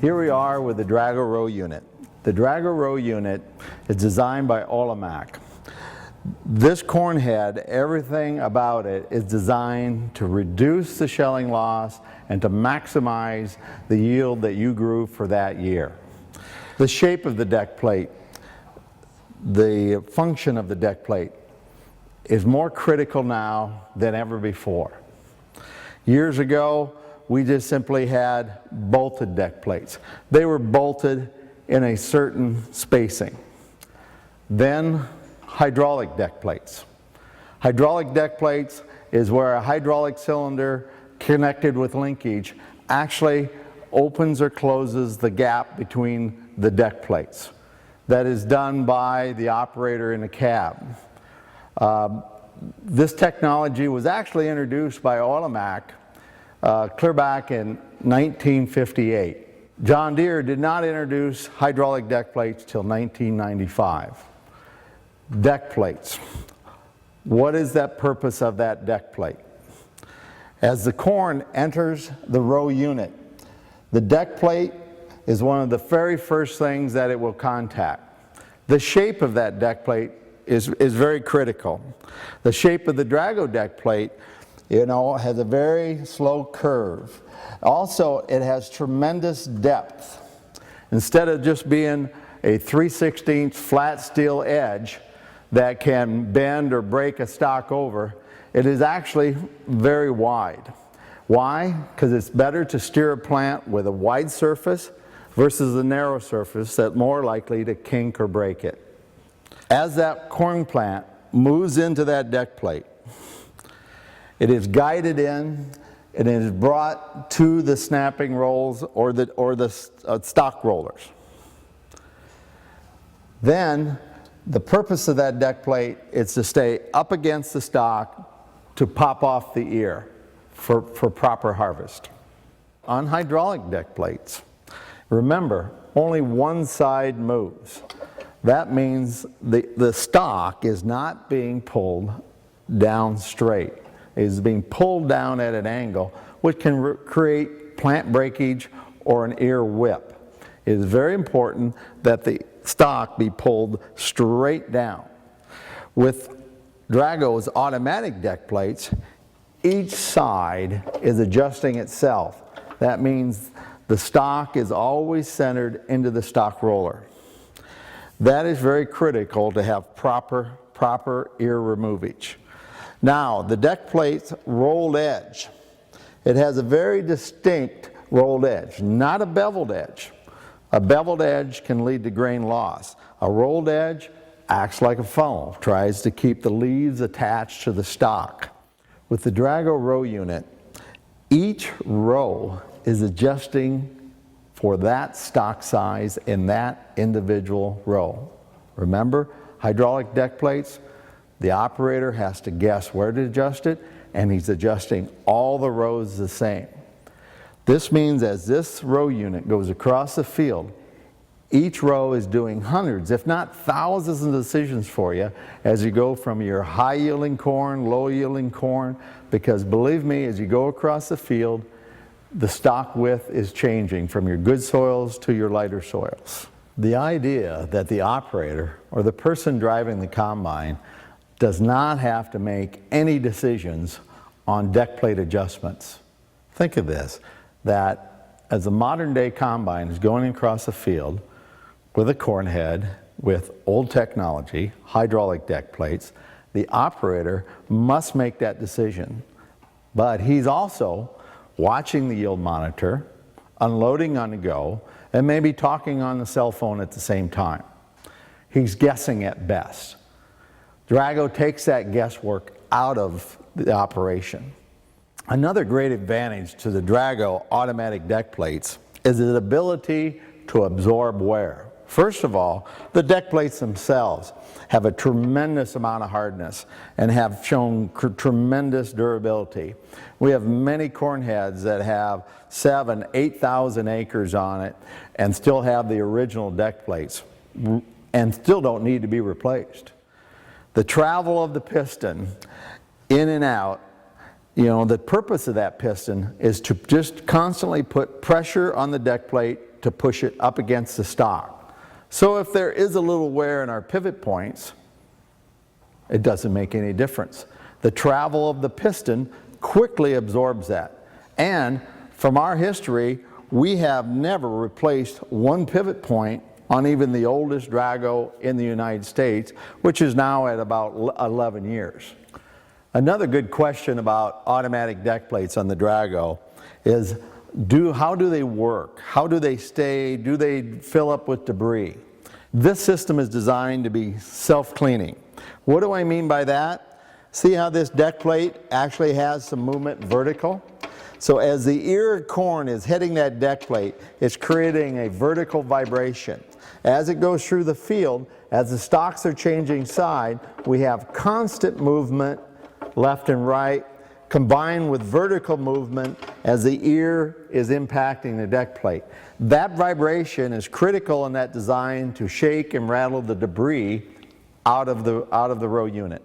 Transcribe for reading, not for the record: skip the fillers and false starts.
Here we are with the Drago row unit. The Drago row unit is designed by Olimac. This corn head, everything about it is designed to reduce the shelling loss and to maximize the yield that you grew for that year. The shape of the deck plate, the function of the deck plate is more critical now than ever before. Years ago, we just simply had bolted deck plates. They were bolted in a certain spacing. Then hydraulic deck plates. Hydraulic deck plates is where a hydraulic cylinder connected with linkage actually opens or closes the gap between the deck plates. That is done by the operator in the cab. This technology was actually introduced by Olimac clear back in 1958. John Deere did not introduce hydraulic deck plates till 1995. Deck plates. What is that purpose of that deck plate? As the corn enters the row unit, the deck plate is one of the very first things that it will contact. The shape of that deck plate is very critical. The shape of the Drago deck plate, has a very slow curve. Also, it has tremendous depth. Instead of just being a 3/16 flat steel edge that can bend or break a stock over, it is actually very wide. Why? Because it's better to steer a plant with a wide surface versus a narrow surface that's more likely to kink or break it. As that corn plant moves into that deck plate, it is guided in and it is brought to the snapping rolls or the stock rollers. Then the purpose of that deck plate is to stay up against the stock to pop off the ear for proper harvest. On hydraulic deck plates, remember, only one side moves. That means the stock is not being pulled down straight. It is being pulled down at an angle, which can create plant breakage or an ear whip. It is very important that the stock be pulled straight down. With Drago's automatic deck plates, each side is adjusting itself. That means the stock is always centered into the stock roller. That is very critical to have proper ear removage. Now, the deck plate's rolled edge. It has a very distinct rolled edge, not a beveled edge. A beveled edge can lead to grain loss. A rolled edge acts like a funnel, tries to keep the leaves attached to the stock. With the Drago row unit, each row is adjusting for that stock size in that individual row. Remember, hydraulic deck plates, the operator has to guess where to adjust it, and he's adjusting all the rows the same. This means as this row unit goes across the field, each row is doing hundreds, if not thousands of decisions for you as you go from your high-yielding corn, low-yielding corn, because believe me, as you go across the field, the stock width is changing from your good soils to your lighter soils. The idea that the operator or the person driving the combine does not have to make any decisions on deck plate adjustments. Think of this, that as a modern day combine is going across the field with a corn head with old technology, hydraulic deck plates, the operator must make that decision. But he's also watching the yield monitor, unloading on the go, and maybe talking on the cell phone at the same time. He's guessing at best. Drago takes that guesswork out of the operation. Another great advantage to the Drago automatic deck plates is its ability to absorb wear. First of all, the deck plates themselves have a tremendous amount of hardness and have shown tremendous durability. We have many corn heads that have 7,000, 8,000 acres on it and still have the original deck plates and still don't need to be replaced. The travel of the piston in and out, the purpose of that piston is to just constantly put pressure on the deck plate to push it up against the stock. So if there is a little wear in our pivot points, it doesn't make any difference. The travel of the piston quickly absorbs that. And from our history, we have never replaced one pivot point on even the oldest Drago in the United States, which is now at about 11 years. Another good question about automatic deck plates on the Drago is, how do they work? How do they stay? Do they fill up with debris? This system is designed to be self-cleaning. What do I mean by that? See how this deck plate actually has some movement vertical? So as the ear corn is hitting that deck plate, it's creating a vertical vibration. As it goes through the field, as the stocks are changing side, we have constant movement left and right, combined with vertical movement as the ear is impacting the deck plate. That vibration is critical in that design to shake and rattle the debris out of the row unit.